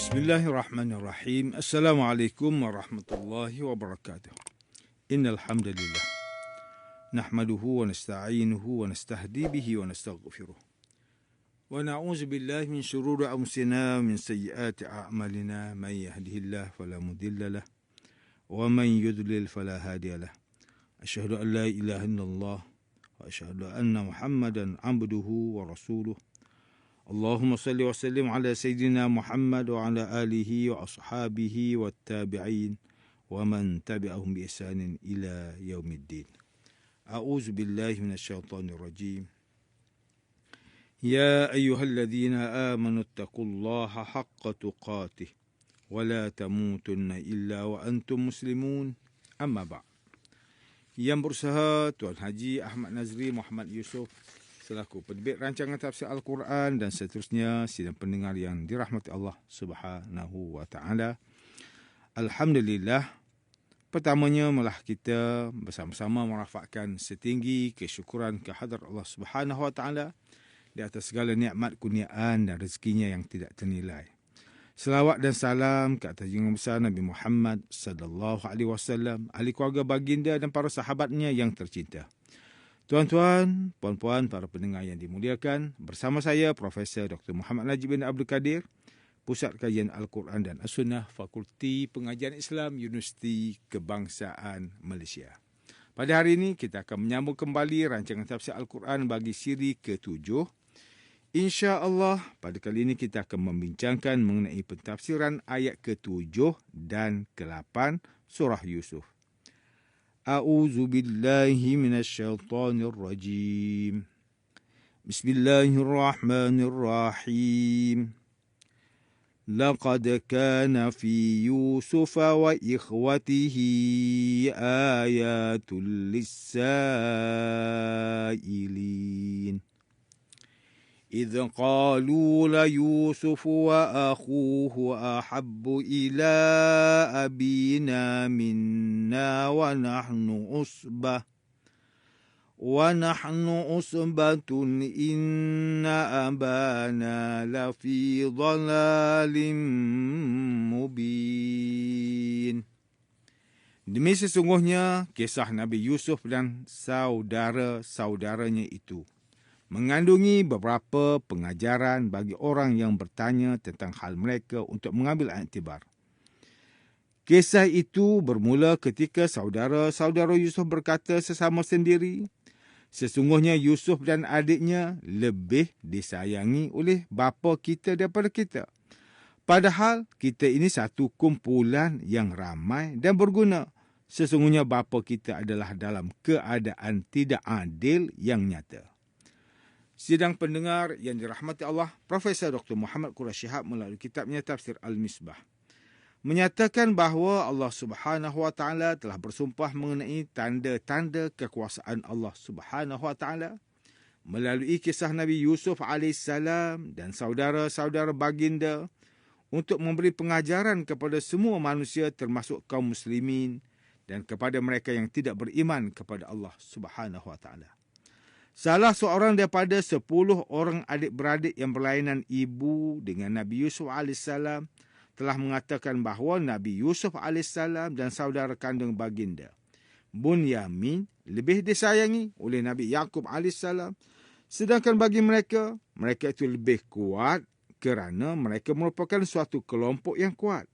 Bismillahirrahmanirrahim. Assalamualaikum warahmatullahi wabarakatuh. Innal hamdalillah nahmaduhu wa nasta'inuhu wa nastahdi bihi wa nastaghfiruh. Wa na'udzu billahi min shururi anfusina min sayyiati a'malina may yahdihillahu fala mudilla lahu wa man yudlil fala hadiya lahu. Asyhadu an la ilaha illallah wa asyhadu anna Muhammadan 'abduhu wa rasuluh. Allahumma salli wa sallim ala Sayyidina Muhammad wa ala alihi wa ashabihi wa tabi'in wa man tabi'ahum bi ihsanin ila yaumiddin. A'udzu billahi minasyaitonir rajim. Ya ayyuhalladzina amanu taqullaha haqqa tuqatih wa la tamutunna illa wa antum muslimun. Amma ba'd. Yang berusaha Tuan Haji Ahmad Nazri Muhammad Yusof selaku penerbit rancangan tafsir Al-Quran dan seterusnya, sidang pendengar yang dirahmati Allah Subhanahu wa taala. Alhamdulillah, pertamanya malah kita bersama-sama merafakkan setinggi kesyukuran kehadrat Allah Subhanahu wa taala di atas segala nikmat, kurniaan dan rezekinya yang tidak ternilai. Selawat dan salam ke atas junjungan besar Nabi Muhammad sallallahu alaihi wasallam, ahli keluarga baginda dan para sahabatnya yang tercinta. Tuan-tuan, puan-puan, para pendengar yang dimuliakan, bersama saya Profesor Dr. Muhammad Najib bin Abdul Kadir, Pusat Kajian Al-Quran dan As-Sunnah, Fakulti Pengajian Islam, Universiti Kebangsaan Malaysia. Pada hari ini kita akan menyambung kembali rancangan tafsir Al-Quran bagi siri ke-7. InsyaAllah pada kali ini kita akan membincangkan mengenai pentafsiran ayat ke-7 dan ke-8 surah Yusuf. A'udzu billahi minasyaitonir rajim. Bismillahirrahmanirrahim. Laqad kana fi Yusuf wa ikhwatihi ayatul lis-sa'ilin. إذ قالوا ليوسف وأخوه أحب إلى أبينا منا ونحن أصبة إن أبانا لفي ضلال مبين. Demi sesungguhnya kisah Nabi Yusuf dan saudara-saudaranya itu mengandungi beberapa pengajaran bagi orang yang bertanya tentang hal mereka untuk mengambil iktibar. Kisah itu bermula ketika saudara-saudara Yusuf berkata sesama sendiri, sesungguhnya Yusuf dan adiknya lebih disayangi oleh bapa kita daripada kita. Padahal kita ini satu kumpulan yang ramai dan berguna. Sesungguhnya bapa kita adalah dalam keadaan tidak adil yang nyata. Sidang pendengar yang dirahmati Allah, Profesor Dr. Muhammad Quraish Shihab melalui kitabnya Tafsir Al-Misbah menyatakan bahawa Allah Subhanahu wa taala telah bersumpah mengenai tanda-tanda kekuasaan Allah Subhanahu wa taala melalui kisah Nabi Yusuf AS dan saudara-saudara baginda untuk memberi pengajaran kepada semua manusia termasuk kaum muslimin dan kepada mereka yang tidak beriman kepada Allah Subhanahu wa taala. Salah seorang daripada 10 orang adik-beradik yang berlainan ibu dengan Nabi Yusuf AS telah mengatakan bahawa Nabi Yusuf AS dan saudara kandung baginda Bunyamin lebih disayangi oleh Nabi Yaqub AS, sedangkan bagi mereka itu lebih kuat kerana mereka merupakan suatu kelompok yang kuat.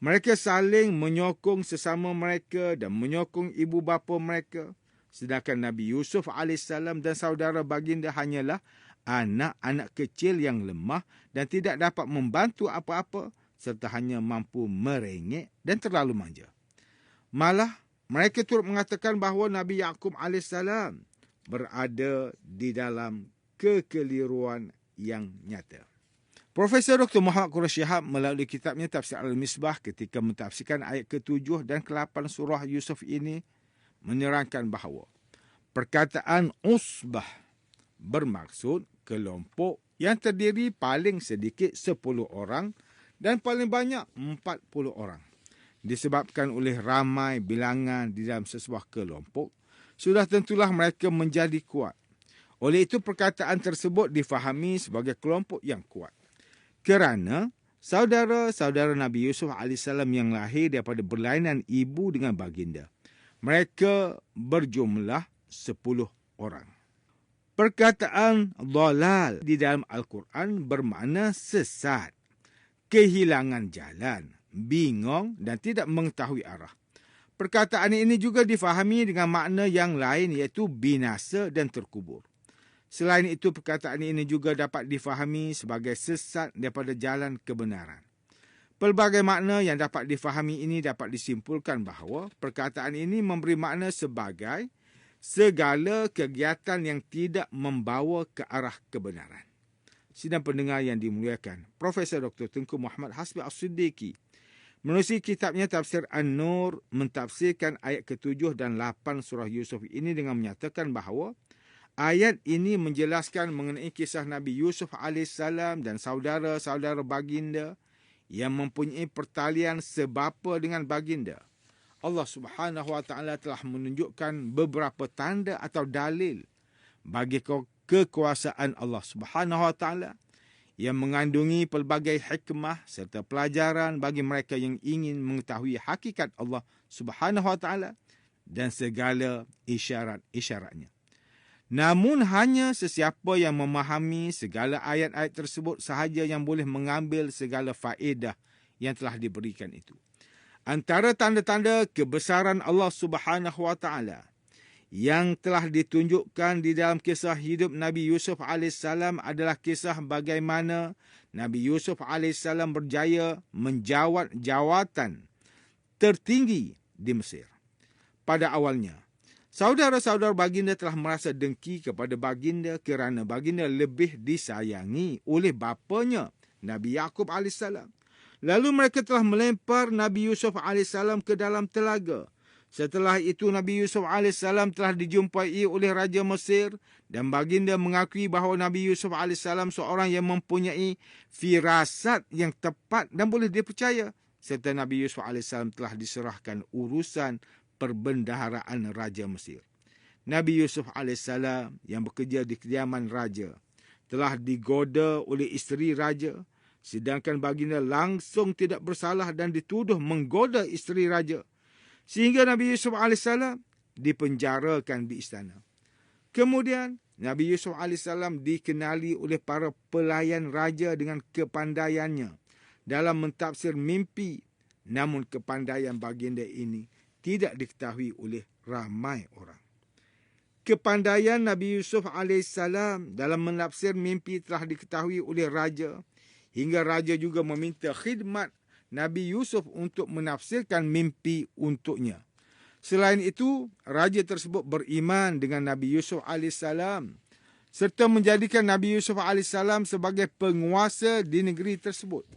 Mereka saling menyokong sesama mereka dan menyokong ibu bapa mereka. Sedangkan Nabi Yusuf AS dan saudara baginda hanyalah anak-anak kecil yang lemah dan tidak dapat membantu apa-apa serta hanya mampu merengek dan terlalu manja. Malah, mereka turut mengatakan bahawa Nabi Yaqub AS berada di dalam kekeliruan yang nyata. Profesor Dr. Muhammad Quraish Shihab melalui kitabnya Tafsir Al-Misbah ketika mentafsirkan ayat ke-7 dan ke-8 surah Yusuf ini menerangkan bahawa perkataan usbah bermaksud kelompok yang terdiri paling sedikit 10 orang dan paling banyak 40 orang. Disebabkan oleh ramai bilangan di dalam sesebuah kelompok, sudah tentulah mereka menjadi kuat. Oleh itu perkataan tersebut difahami sebagai kelompok yang kuat. Kerana saudara-saudara Nabi Yusuf AS yang lahir daripada berlainan ibu dengan baginda. Mereka berjumlah 10 orang. Perkataan dhalal di dalam Al-Quran bermakna sesat, kehilangan jalan, bingung dan tidak mengetahui arah. Perkataan ini juga difahami dengan makna yang lain iaitu binasa dan terkubur. Selain itu, perkataan ini juga dapat difahami sebagai sesat daripada jalan kebenaran. Pelbagai makna yang dapat difahami ini dapat disimpulkan bahawa perkataan ini memberi makna sebagai segala kegiatan yang tidak membawa ke arah kebenaran. Sidang pendengar yang dimuliakan, Profesor Dr. Tengku Muhammad Hasbi As-Siddiqui menerusi kitabnya Tafsir An-Nur mentafsirkan ayat ke-7 dan 8 surah Yusuf ini dengan menyatakan bahawa ayat ini menjelaskan mengenai kisah Nabi Yusuf AS dan saudara-saudara baginda yang mempunyai pertalian sebapa dengan baginda. Allah Subhanahu Wa Taala telah menunjukkan beberapa tanda atau dalil bagi kekuasaan Allah Subhanahu Wa Taala yang mengandungi pelbagai hikmah serta pelajaran bagi mereka yang ingin mengetahui hakikat Allah Subhanahu Wa Taala dan segala isyarat-isyaratnya. Namun hanya sesiapa yang memahami segala ayat-ayat tersebut sahaja yang boleh mengambil segala faedah yang telah diberikan itu. Antara tanda-tanda kebesaran Allah Subhanahu Wa Taala yang telah ditunjukkan di dalam kisah hidup Nabi Yusuf AS adalah kisah bagaimana Nabi Yusuf AS berjaya menjawat jawatan tertinggi di Mesir. Pada awalnya, saudara-saudara baginda telah merasa dengki kepada baginda kerana baginda lebih disayangi oleh bapanya Nabi Yaqub AS. Lalu mereka telah melempar Nabi Yusuf AS ke dalam telaga. Setelah itu Nabi Yusuf AS telah dijumpai oleh Raja Mesir dan baginda mengakui bahawa Nabi Yusuf AS seorang yang mempunyai firasat yang tepat dan boleh dipercaya. Serta Nabi Yusuf AS telah diserahkan urusan perbendaharaan Raja Mesir. Nabi Yusuf AS yang bekerja di kediaman Raja telah digoda oleh isteri Raja, sedangkan baginda langsung tidak bersalah dan dituduh menggoda isteri Raja. Sehingga Nabi Yusuf AS dipenjarakan di istana. Kemudian, Nabi Yusuf AS dikenali oleh para pelayan Raja dengan kepandaiannya dalam mentafsir mimpi. Namun kepandaian baginda ini tidak diketahui oleh ramai orang. Kepandaian Nabi Yusuf AS dalam menafsir mimpi telah diketahui oleh Raja, hingga Raja juga meminta khidmat Nabi Yusuf untuk menafsirkan mimpi untuknya. Selain itu, Raja tersebut beriman dengan Nabi Yusuf AS serta menjadikan Nabi Yusuf AS sebagai penguasa di negeri tersebut.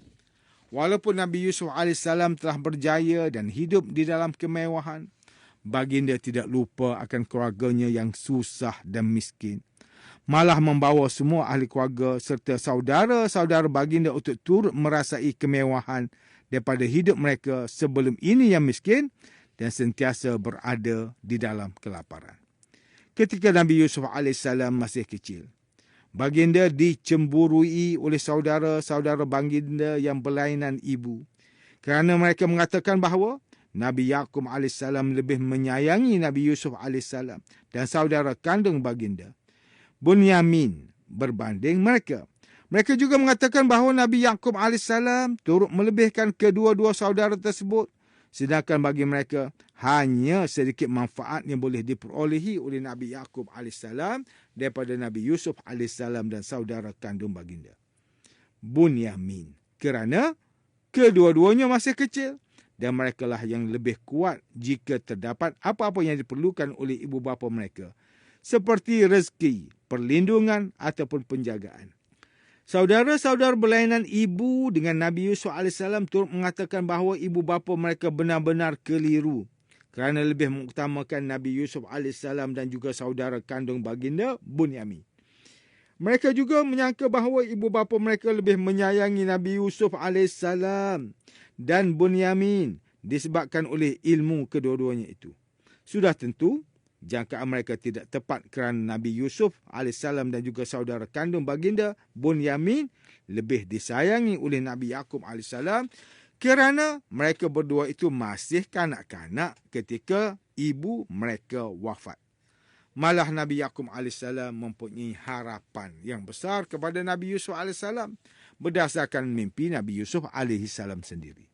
Walaupun Nabi Yusuf AS telah berjaya dan hidup di dalam kemewahan, baginda tidak lupa akan keluarganya yang susah dan miskin. Malah membawa semua ahli keluarga serta saudara-saudara baginda untuk turut merasai kemewahan daripada hidup mereka sebelum ini yang miskin dan sentiasa berada di dalam kelaparan. Ketika Nabi Yusuf AS masih kecil, baginda dicemburui oleh saudara-saudara baginda yang berlainan ibu kerana mereka mengatakan bahawa Nabi Yaqub AS lebih menyayangi Nabi Yusuf AS dan saudara kandung baginda Bunyamin berbanding mereka. Mereka juga mengatakan bahawa Nabi Yaqub AS turut melebihkan kedua-dua saudara tersebut, sedangkan bagi mereka hanya sedikit manfaat yang boleh diperolehi oleh Nabi Yaqub AS daripada Nabi Yusuf AS dan saudara kandung baginda Bunyamin, kerana kedua-duanya masih kecil dan mereka lah yang lebih kuat jika terdapat apa-apa yang diperlukan oleh ibu bapa mereka, seperti rezeki, perlindungan ataupun penjagaan. Saudara-saudara berlainan ibu dengan Nabi Yusuf AS turut mengatakan bahawa ibu bapa mereka benar-benar keliru kerana lebih mengutamakan Nabi Yusuf AS dan juga saudara kandung baginda Bunyamin. Mereka juga menyangka bahawa ibu bapa mereka lebih menyayangi Nabi Yusuf AS dan Bunyamin disebabkan oleh ilmu kedua-duanya itu. Sudah tentu, jangkaan mereka tidak tepat kerana Nabi Yusuf AS dan juga saudara kandung baginda Bunyamin lebih disayangi oleh Nabi Yaqub AS kerana mereka berdua itu masih kanak-kanak ketika ibu mereka wafat. Malah Nabi Yaqub AS mempunyai harapan yang besar kepada Nabi Yusuf AS berdasarkan mimpi Nabi Yusuf AS sendiri.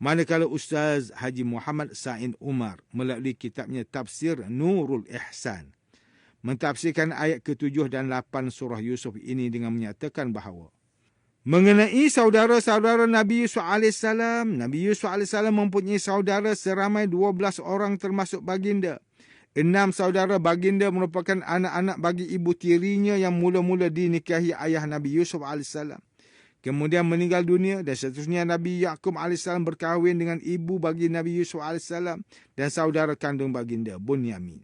Manakala Ustaz Haji Muhammad Sa'id Umar melalui kitabnya Tafsir Nurul Ihsan mentafsirkan ayat ke-7 dan 8 surah Yusuf ini dengan menyatakan bahawa mengenai saudara-saudara Nabi Yusuf AS, Nabi Yusuf AS mempunyai saudara seramai 12 orang termasuk baginda. 6 saudara baginda merupakan anak-anak bagi ibu tirinya yang mula-mula dinikahi ayah Nabi Yusuf AS. Kemudian meninggal dunia dan seterusnya Nabi Yaqub AS berkahwin dengan ibu bagi Nabi Yusuf AS dan saudara kandung baginda Bunyamin.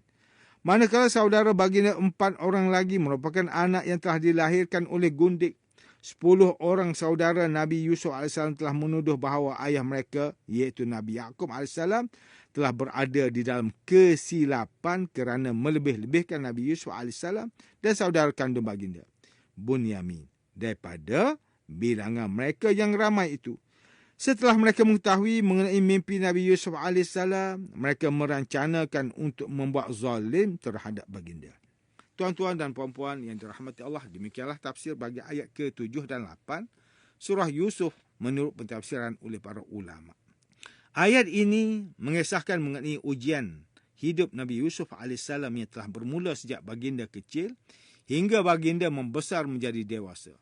Manakala saudara baginda 4 orang lagi merupakan anak yang telah dilahirkan oleh gundik. 10 orang saudara Nabi Yusuf AS telah menuduh bahawa ayah mereka iaitu Nabi Yaqub AS telah berada di dalam kesilapan kerana melebih-lebihkan Nabi Yusuf AS dan saudara kandung baginda Bunyamin daripada bilangan mereka yang ramai itu. Setelah mereka mengetahui mengenai mimpi Nabi Yusuf AS, mereka merancanakan untuk membuat zalim terhadap baginda. Tuan-tuan dan puan-puan yang dirahmati Allah, demikianlah tafsir bagi ayat ke-7 dan 8 surah Yusuf menurut pentafsiran oleh para ulama. Ayat ini mengisahkan mengenai ujian hidup Nabi Yusuf AS yang telah bermula sejak baginda kecil hingga baginda membesar menjadi dewasa.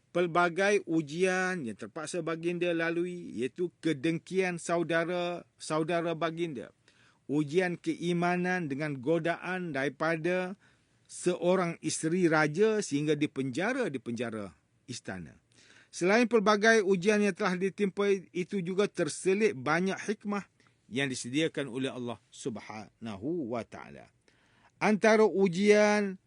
Pelbagai ujian yang terpaksa baginda lalui iaitu kedengkian saudara baginda, ujian keimanan dengan godaan daripada seorang isteri raja sehingga dipenjara di penjara istana. Selain pelbagai ujian yang telah ditimpa itu juga terselit banyak hikmah yang disediakan oleh Allah Subhanahu wa taala. Antara ujian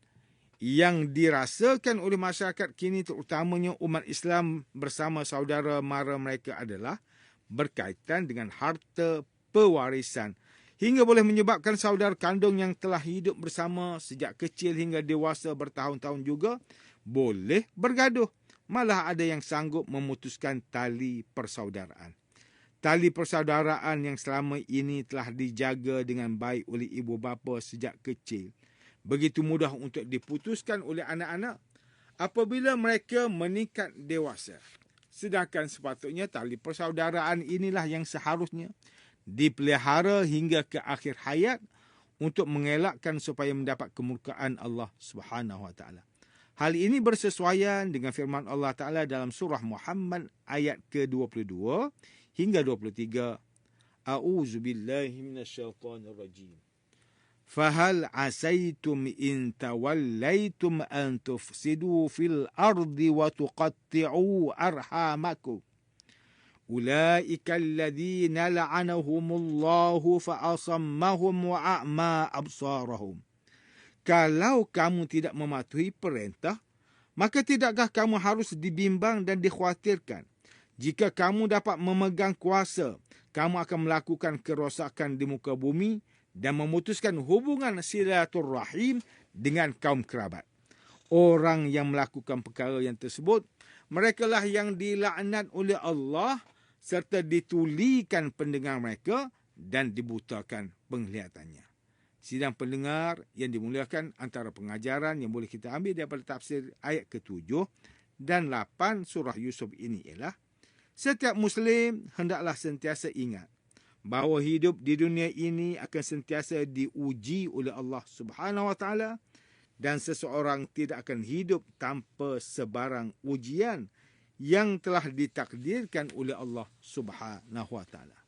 yang dirasakan oleh masyarakat kini terutamanya umat Islam bersama saudara mara mereka adalah berkaitan dengan harta pewarisan hingga boleh menyebabkan saudara kandung yang telah hidup bersama sejak kecil hingga dewasa bertahun-tahun juga boleh bergaduh. Malah ada yang sanggup memutuskan tali persaudaraan. Tali persaudaraan yang selama ini telah dijaga dengan baik oleh ibu bapa sejak kecil begitu mudah untuk diputuskan oleh anak-anak apabila mereka meningkat dewasa. Sedangkan sepatutnya tali persaudaraan inilah yang seharusnya dipelihara hingga ke akhir hayat untuk mengelakkan supaya mendapat kemurkaan Allah Subhanahu wa taala. Hal ini bersesuaian dengan firman Allah Taala dalam surah Muhammad ayat ke-22 hingga 23. A'udzubillahi minasyaitonirrajim. Fahal asaitum in tawallaitum an tufsidu fil ardi wa tuqatti'u arhamakum. Ulaika alladhina la'anahumullahu fa'asammahum wa a'ma absarahum. Kalau kamu tidak mematuhi perintah, maka tidakkah kamu harus dibimbang dan dikhawatirkan? Jika kamu dapat memegang kuasa, kamu akan melakukan kerosakan di muka bumi dan memutuskan hubungan silaturrahim dengan kaum kerabat. Orang yang melakukan perkara yang tersebut, merekalah yang dilaknat oleh Allah serta ditulikan pendengar mereka dan dibutakan penglihatannya. Sidang pendengar yang dimuliakan, antara pengajaran yang boleh kita ambil daripada tafsir ayat ke-7 dan 8 surah Yusuf ini ialah setiap Muslim hendaklah sentiasa ingat bahawa hidup di dunia ini akan sentiasa diuji oleh Allah Subhanahu wa taala dan seseorang tidak akan hidup tanpa sebarang ujian yang telah ditakdirkan oleh Allah Subhanahu wa taala.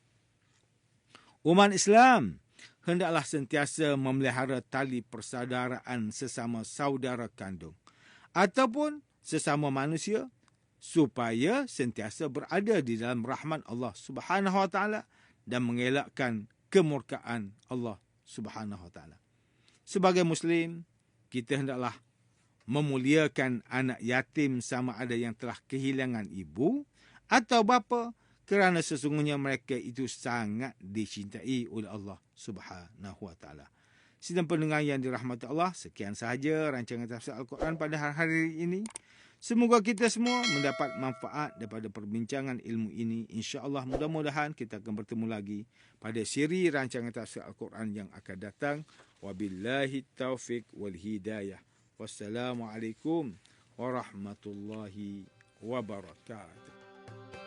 Umat Islam hendaklah sentiasa memelihara tali persaudaraan sesama saudara kandung ataupun sesama manusia supaya sentiasa berada di dalam rahmat Allah Subhanahu wa taala dan mengelakkan kemurkaan Allah Subhanahu wa taala. Sebagai Muslim, kita hendaklah memuliakan anak yatim sama ada yang telah kehilangan ibu atau bapa kerana sesungguhnya mereka itu sangat dicintai oleh Allah Subhanahu wa taala. Sidang pendengar yang dirahmati Allah, sekian sahaja rancangan tafsir Al-Quran pada hari ini. Semoga kita semua mendapat manfaat daripada perbincangan ilmu ini. InsyaAllah mudah-mudahan kita akan bertemu lagi pada siri rancangan tafsir Al-Quran yang akan datang. Wabillahi taufiq wal hidayah. Wassalamualaikum warahmatullahi wabarakatuh.